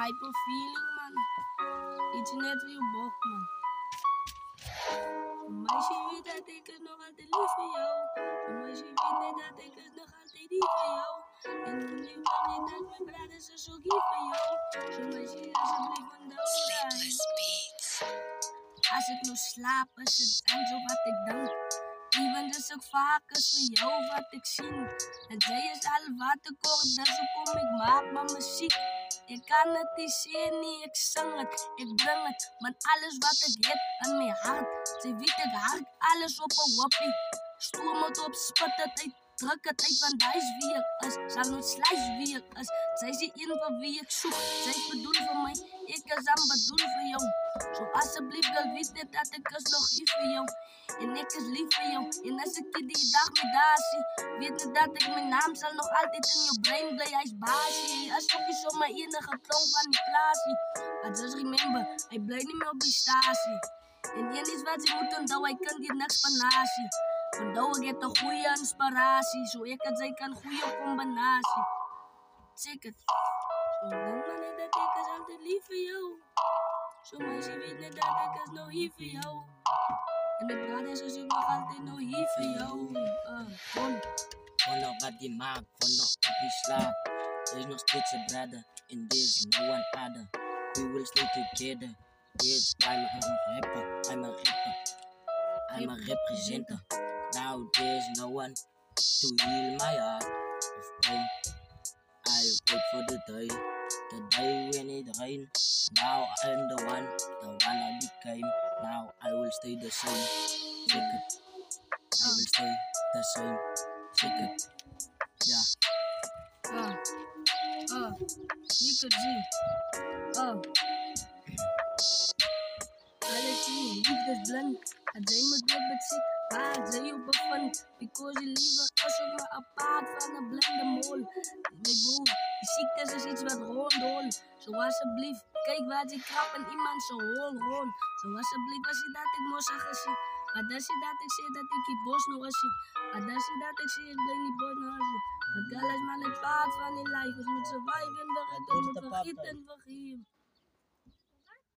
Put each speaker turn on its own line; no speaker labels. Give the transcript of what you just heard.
type of feeling, man. Iets net wie je bok, man. Meisje weet dat ik het nog altijd lief voor jou. Meisje weet net dat ik het nog altijd lief voor jou. En nu weet dat mijn braden zo zo lief voor jou. Zo meisje, alsjeblieft van de
Sleepless Beats.
Als ik nog slaap, is het dan zo wat ik denk. Even dus ook vaak is voor jou wat ik zie. En zij is al wat ik hoor, dus hoe kom ik maak mijn muziek. Ik kan het niet zien, niet, ik zing het, ik breng het. Maar alles wat ik heb in mijn hart. Ze weet ik hard, alles op een wappie. Stoom het op, spit het uit, druk het uit, want hij is wie ik is. Zal nooit slijs wie ik is. Zij is die een van wie ik zoek. Zij is bedoeld voor mij, ik is aan bedoeld voor jou. Zo alsjeblieft, girl, weet net dat ik is nog lief voor jou. En ik is lief voor jou. En als ik je die dag met daar zie, weet net dat ik mijn naam zal nog altijd in je brein blij. Hij is baasje. Als ook je zo mijn enige klonk van die plaasie. Maar just remember, hij blijft niet meer op die statie. En één is wat ze moeten doen, hij kan die niks panasie. Vandaag ik heb een goede inspiratie. Zo ik het zijn kan goede combinatie. Check het. Zo denk maar net dat ik is altijd lief voor jou. Zo meisje weet net dat ik is nog hier voor jou. En de brothers is ook nog altijd nog hier voor jou.
Vanaf wat die maakt, vanaf op die slaap. Er is nog steeds een brother, and there's no one other. We will stay together. That's why I'm a rapper, I'm a rapper. I'm a representer. Now there's no one to heal my heart of pain. I wait for the day when it rains. Now I'm the one I became. Now I will stay the same. Check it. I will stay the same. Check it. Yeah.
Nico G. Alles hier, liefdesblind. Het zijn moet op het zit, waar zij op bevindt. Because je liever is ook maar apart van een blinde mol. Mijn broer, die ziekte is iets wat rondholt. Zo alsjeblieft, kijk waar je krap en iemand zo rond. Zo alsjeblieft, als je dat ik moest zeggen zie. Maar als je dat ik zeg dat ik die bos nog eens zie. Maar als je dat ik zeg, ik blijf die bos nog eens zie. Want alles maar het paard van je lijf. Dus moet surviven, we moeten vergeten, vergeven.